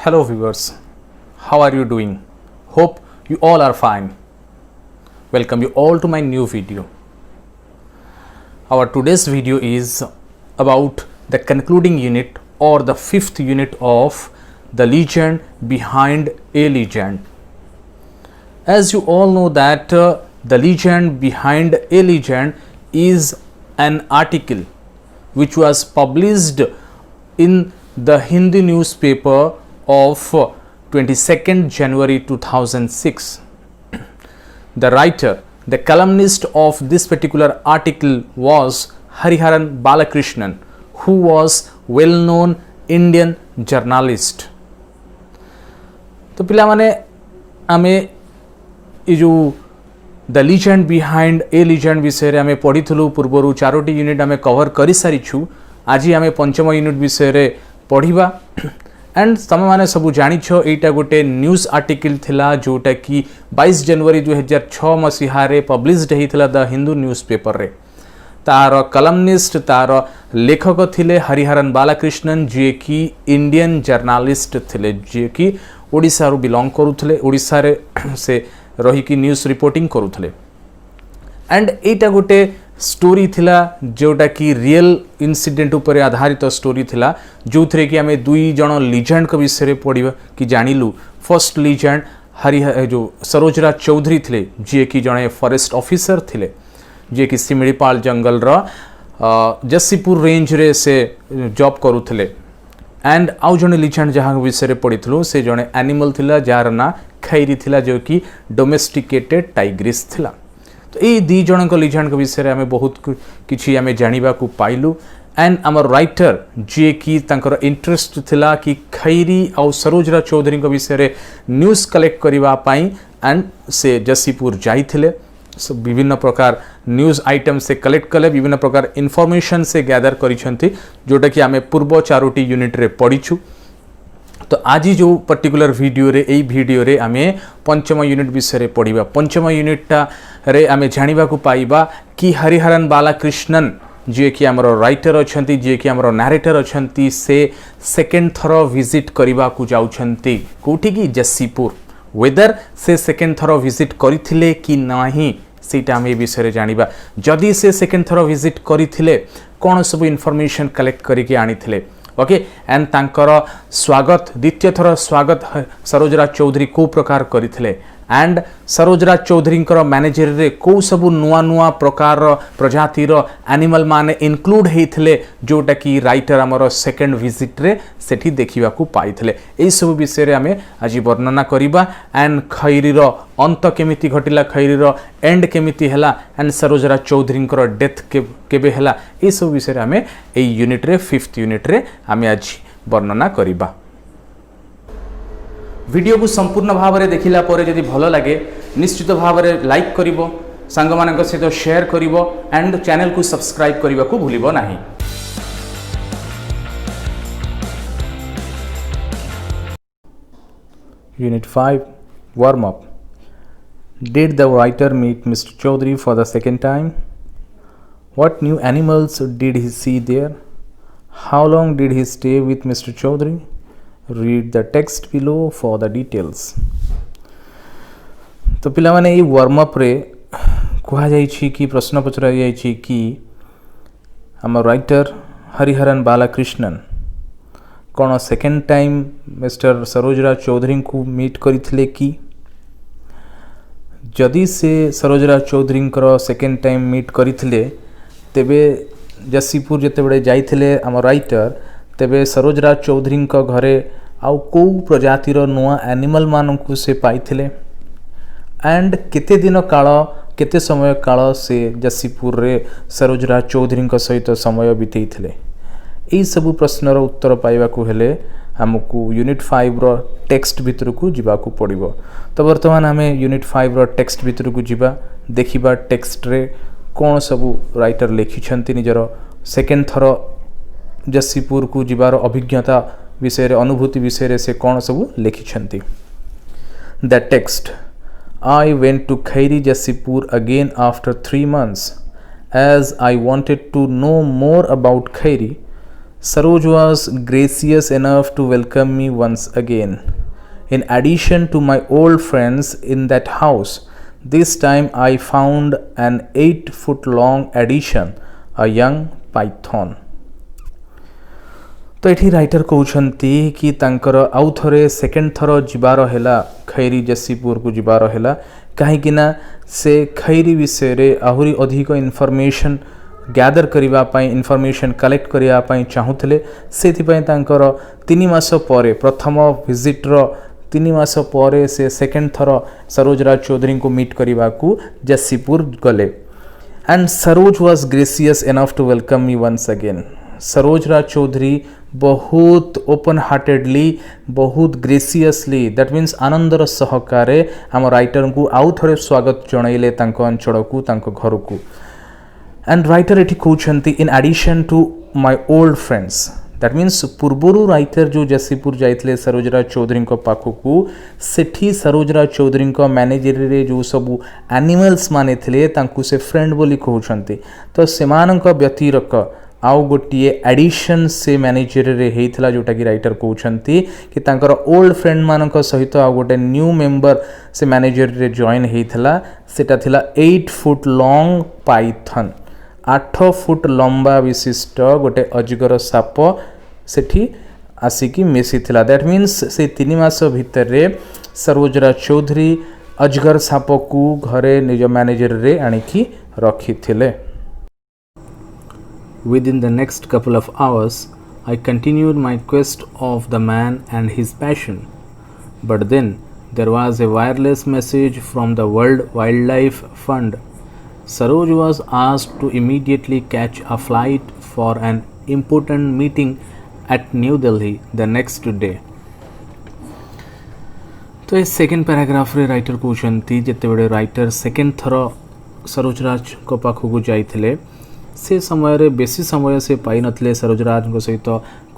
Hello viewers, how are you doing? Hope you all are fine. Welcome you all to my new video. Our today's video is about the concluding unit or the fifth unit of the legend behind a legend. As you all know that the legend behind a legend is an article which was published in the Hindi newspaper of 22nd January 2006. The writer, the columnist of this particular article was Hariharan Balakrishnan, who was well-known Indian journalist. तो पिला माने आमे ये जो the legend behind a legend विषय आमे पढ़ीथलु पूर्वरु Charoti unit आमे cover करि सारिछु. आज आमे पंचम यूनिट विषय पढ़िबा एंड तुम मैंने सब जानिछ एटा गोटे न्यूज आर्टिकल थिला जोटा कि 22 जनवरी 2006 मसीहा रे पब्लिश्ड हेइथिला द हिंदू न्यूज पेपर रे. तार कलमनिस्ट तार लेखक थिले हरिहरन बालाकृष्णन जे कि इंडियन जर्नलिस्ट थिले जे कि ओडिसा रु बिलोंग करुथले. ओडिसा रे से रही कि न्यूज रिपोर्टिंग करुथले एंड एटा गोटे स्टोरी थिला जोटा कि रियल इनसीडेंट उपर आधारित स्टोरी थिला जो थरे कि आमे दुई जण लीजेंड के विषय पढ़िबा कि जानिलु. फर्स्ट लीजेंड हरिहर जो सरोजराज चौधरी थिले जे कि जणे फॉरेस्ट ऑफिसर थिले जे कि सिमिलीपाल जंगल रा जसीपुर रेंज रे से जॉब करुथले एंड आउ जणे लीजेंड जहाँ विषय पढ़िथलु से जणे एनिमल थिला जार ना खैरी थिला जो कि डोमेस्टिकेटेड टाइग्रिस थिला. तो ये दी जन लीजेंड के विषय में बहुत किछि आमे जानिबा को पाइलु एंड आमर राइटर जे कि तांकर इंटरेस्ट थिला कि खैरी आ सरोजराज चौधरी के विषय न्यूज कलेक्ट करबा पाई एंड से जसीपुर जाइथिले. विभिन्न प्रकार न्यूज आइटम से कलेक्ट कले विभिन्न प्रकार इनफॉरमेशन से गैदर करिसंती जोटा कि आमे पूर्व चारोटी यूनिट रे पढ़िछु. तो आज जो पर्टिकुलर वीडियो रे एई वीडियो रे आमे पंचम यूनिट विषय पढ़िबा. पंचम यूनिटा रे आमे जानिबा को पाइबा कि हरिहरन बालाकृष्णन जे कि हमरो राइटर अछंती जे कि हमरो नरेटर अछंती से सेकेंड थर विजिट करबा को जाउछंती कोठी की जसीपुर. वेदर से सेकेंड थर विजिट करिथिले कि नाही सेटा आमे विषय जानिबा. जदि से सेकेंड थर विजिट करिथिले कोन सब इनफॉरमेशन कलेक्ट करिके आनिथिले. ओके एंड तांकर स्वागत द्वितीय थर स्वागत सरोजराज चौधरी को प्रकार करिथिले एंड सरोजराज चौधरी मैनेजर रे को सब नुआ नुआ प्रकार प्रजातिर एनिमल माने इनक्लूड हेइथिले जोटा कि राइटर हमर सेकेंड विजिट रे सेठी देखिबा को पाइथिले. एई सब विषय रे हमें आज वर्णना करिबा एंड खैरीर अंत केमिति घटिला खैरीर एंड केमिति हला एंड सरोजराज चौधरी डेथ केबे हला ए सब विषय रे हमें एई यूनिट रे फिफ्थ यूनिट रे हमें आज वर्णना करिबा. वीडियो को संपूर्ण भाव में देखिला परे यदि भल लगे निश्चित भाव में लाइक करिवो सांग मानक सहित शेयर करिवो एंड चैनल को सब्सक्राइब करने को भूलिबो नाही. Unit 5 warm up. Did the writer meet Mr. Chaudhary for the second time? What new animals did he see there? How long did he stay with Mr. Chaudhary? Read the text below for the details. तो पिला माने ये warm up रे कहा जाई छी कि प्रश्न पचरा जाई छी कि हम राइटर हरिहरन बालाकृष्णन कोन सेकेंड टाइम मिस्टर सरोजराज चौधरी को मीट करिथिले कि जदि से सरोजराज चौधरी सेकेंड टाइम मीट करिथिले तेबे जसीपुर जते बड़े जाइथिले हम राइटर तेबे सरोजराज चौधरी घरे आउ को प्रजातिर नुआ एनिमल मानकु से पाइथिले एंड केते दिन काल केते समय काल से जसीपुर रे सरोजराज चौधरी सहित समय बितेइथिले. एई सब प्रश्नर उत्तर पाइबा को हेले हमकु यूनिट 5 रो टेक्स्ट भितर को जिबा को पड़िबो. तो वर्तमान हमें यूनिट 5 रो टेक्स्ट भितर को जिबा देखिबा टेक्स्ट रे कोन सब राइटर लिखिछंती निजर सेकेंड थर जसीपुर को जिबार अभिज्ञता विषय अनुभूति विषय से कौन सब लिखिछंती. The text. I went to Khairi Jasipur again after 3 months as I wanted to know more about Khairi. Saroj was gracious enough to welcome me once again. In addition to my old friends in that house, this time I found an 8-foot long addition, a young python. तो ये writer कहते कि तांकर आउ थे second थर जीवार है खैरी जसीपुर को जीवार है कहीं से खैरी विषय रे आहुरी अधिक इनफॉरमेशन गैदर करने इनफॉरमेशन कलेक्ट करने चाहूले से 3 मास पर प्रथम विजिट्र 3 मास पर से सेकेंड थर सरोजराज चौधरी को मीट करने को जसीपुर गले and Saroj was gracious enough to welcome me once again. Sarojraj Chaudhary बहुत ओपन हार्टेडली बहुत ग्रेसियसली दैट मीन्स आनंदर सहकारे आम राइटर को आउ थे स्वागत जनइले अंचल को घर को. एंड राइटर ये कहते in addition to my old friends that means पूर्वर राइटर जो जसीपुर जाइए सरोजराज चौधरी पाखक सेठी सरोजराज चौधरी मैनेजर जो सब एनिमल्स माने थे से फ्रेंड बोली कहते तो से व्यतिरक आउ गोटे एडिशन से मैनेजर रे हेइथला जोटा कि राइटर कहते कि तांकर ओल्ड फ्रेंड मानक सहित आउ गोटे न्यू मेंबर से मैनेजर रे जॉइन हेइथला सेटा थिला 8 फुट लॉन्ग पाइथन 8 फुट लंबा विशिष्ट गोटे अजगर साप सेठी आसिकी मिसिथिला. दैट मीन्स से 3 मास भितर रे सरोजराज चौधरी अजगर साप को घरे निज मैनेजर रे आनिकी रखिथिले. Within the next couple of hours, I continued my quest of the man and his passion. But then there was a wireless message from the World Wildlife Fund. Saroj was asked to immediately catch a flight for an important meeting at New Delhi the next day. तो ये second paragraph रे writer कहते जिते बड़े writer second थर सरोजराज को पाखक जाइए से समय रे बेसी समय से पाई नथिले सरोजराज सहित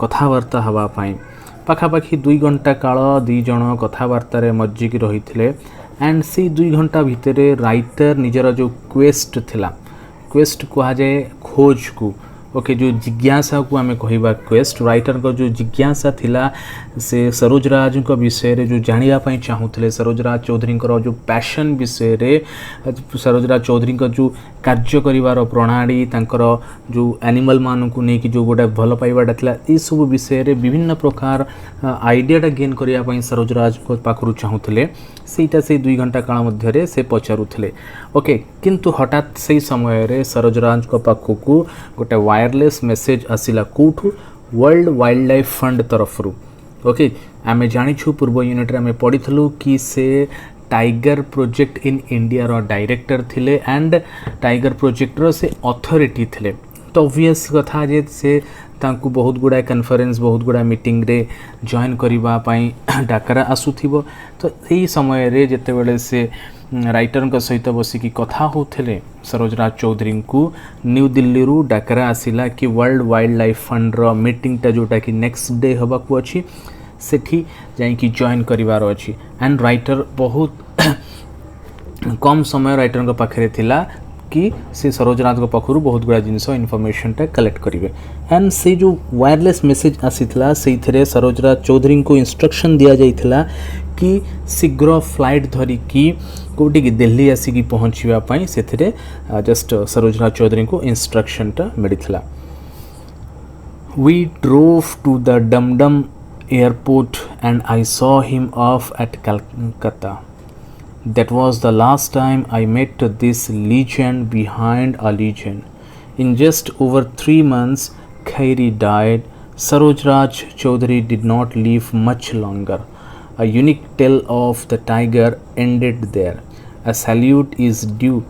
कथबार्ता हाँवाई पाखापाखि 2 घंटा काल 2 जन कथबार्तार मज्जिकी रही थे. एंड से 2 घंटा भितर राइटर निजर जो क्वेस्ट थिला क्वेस्ट कह जाए खोज को ओके जो जिज्ञासा को आम कहवा क्वेस्ट राइटर को जो जिज्ञासा थिला से सरोजराज विषय रे जो जानापी चाहूले सरोजराज चौधरी जो पैशन विषय रे सरोजराज चौधरी जो कार्य करिवार प्रणाली तांकर जो एनिमल मान को लेकिन जो गोटे भल पाइबाटा थिला ये सब विषय रे विभिन्न प्रकार आइडियाटा गेन करने सरोजराज को पाखु चाहूले सेटा से 2 घंटा काल मध्य से पचारुले. ओके किंतु हठात से समय रे सरोजराज को पाखक गोटे वायरलेस मेसेज आसिला कौठू वर्ल्ड वाइल्ड लाइफ फंड तरफ. ओके आमे जानिछु पूर्व यूनिट रे आमे पढ़िथलु कि से टाइगर प्रोजेक्ट इन इंडिया रो डायरेक्टर थिले एंड टाइगर प्रोजेक्ट रो से अथॉरिटी थिले. तो ऑब्वियस कथा जे से तांकु बहुत गुड़ा कॉन्फ्रेंस बहुत गुड़ा मीटिंग रे जॉइन करबा पई डाकरा आसुथिबो. तो यही समय रे जेते बेले से राइटर सहित बसिकी कथा होते सरोजराज चौधरी को न्यू दिल्ली रू डाकरा आसिला कि वर्ल्ड वाइल्ड लाइफ फंड रो मीटिंगटा जोटा कि नेक्स्ट डे हबाकू अच्छी सेठी जाइकी जॉइन करिवार अच्छी. एंड राइटर बहुत कम समय राइटर पाखे थिला कि से सरोजराज पाखु बहुत गुड़ा जिनस इनफॉरमेशनटा कलेक्ट करेंगे. एंड से जो वायरलेस मेसेज आसीथिला से सरोजराज चौधरी को इंस्ट्रक्शन दिया जाइथिला कि शीघ्र फ्लाइट धरिकी कौटी की दिल्ली आसिकी पहुँचापी से जस्ट सरोजराज चौधरी को इंस्ट्रक्शनटा मिलता. We drove to the Dumdum airport and I saw him off at Calcutta. That was the last time I met this legend behind a legend. In just over 3 months, Khairi died. Sarojraj Chaudhary did not live much longer. A unique tale of the tiger ended there. A salute is due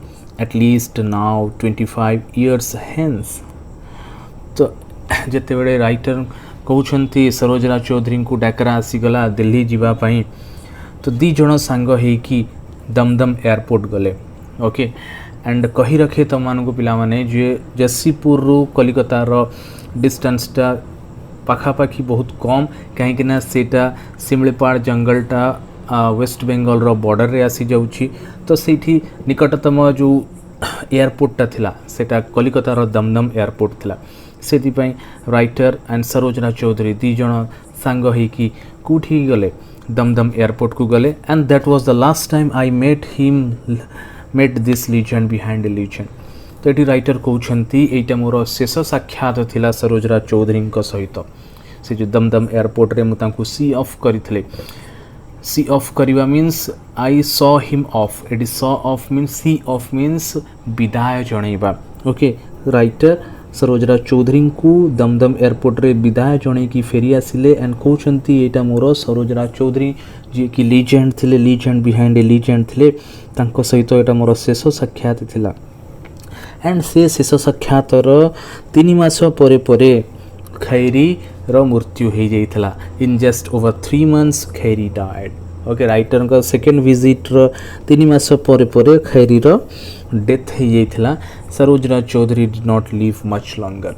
at least now 25 years hence. तो जिते बड़े writer कहते सरोजराज चौधरी को डाकरा आसीगला दिल्ली जीवाई तो 2 जन सांग होइकी Dumdum airport गले. Okay and कही रखे तुम मानक पिलाने जे जसीपुर कलिकतार डिस्टेंसटा पाखापाखि बहुत कम कहीं सेटा शिमलीपाड़ जंगलटा वेस्ट बेंगल रो बॉर्डर रे आसी जाउछि. तो सेठी निकटतम जो एयरपोर्टटा थिला सेटा कलिकतार दमदम एयरपोर्ट थिला सेतिपाई राइटर एंड सरोजना चौधरी दी जण सांग होइकी कोठी गले दमदम एयरपोर्ट को गले and that was the last time I met this legend behind a legend. तो ये राइटर कहते यहाँ मोर शेष साक्षात थिला सरोजना चौधरी सहित से जो दमदम एयरपोर्ट रे मुझे सी ऑफ करथिले सी ऑफ करवा means I saw him off एटी saw off means see off means विदाय जनइबा ओके राइटर सरोजना चौधरी को दमदम एयरपोर्ट रे विदाय जणे की फेरी आसिले एंड कहते यहाँ मोर सरोजना चौधरी जी कि लीजेंड थिले लीजेंड बिहाइंड ए लीजेंड थिले तांको सहित यहाँ मोर शेष साक्षात थिला एंड से शेष साक्षातर 3 मास परे परे खैरी रो मृत्यु हो जाइथिला in just over 3 months Khairi died okay writer का सेकेंड विजिट रो 3 मास परे परे खैरी रो डेथ हो जाइथिला Sarojna Chaudhary did not live much longer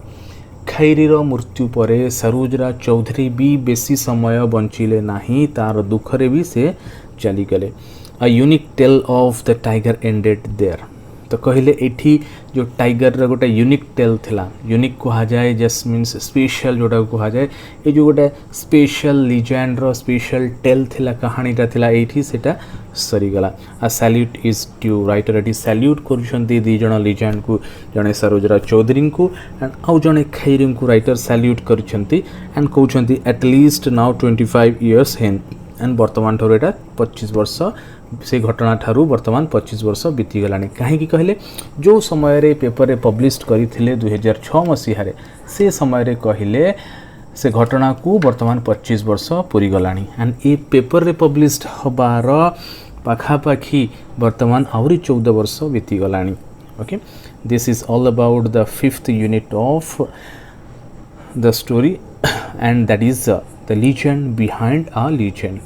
Khairi रो मृत्यु परे सरोजना चौधरी भी बेसी समय बंचिले नाही तार दुखरे भी से चली गले a unique tale of the tiger ended there तो कहले एठी जो टाइगर रा गोटे यूनिक टेल थिला यूनिक कहा जाए जस्ट मीन्स स्पेशल जोटा कहा जाए ये जो गोटे स्पेशल लीजेंड रो स्पेशल टेल थिला कहानीटा थिला एठी सेटा सरी गला आ सैल्यूट इज ड्यू राइटर एटी सैल्यूट करूछंती दी जण लीजेंड को जणे सरोजना चौधरी को एंड आउ जणे खैरी को राइटर सैल्यूट करूछंती एंड कहउछंती एटलीस्ट नाउ 25 years हेन एंड वर्तमान ठोर एटा 25 वर्ष से घटना ठारू वर्तमान 25 वर्ष बीती गलानी कहीं कहले जो समय रे पेपर रे पब्लिश करथिले 2006 मसीह से समय रे कहले से घटना को वर्तमान 25 वर्ष पूरी गलानी एंड ए पेपर रे पब्लिश हबार पाखापाखी वर्तमान आउरी 14 वर्ष बीती गलानी okay this is all about the 5th unit of the story and that is the legend behind a legend.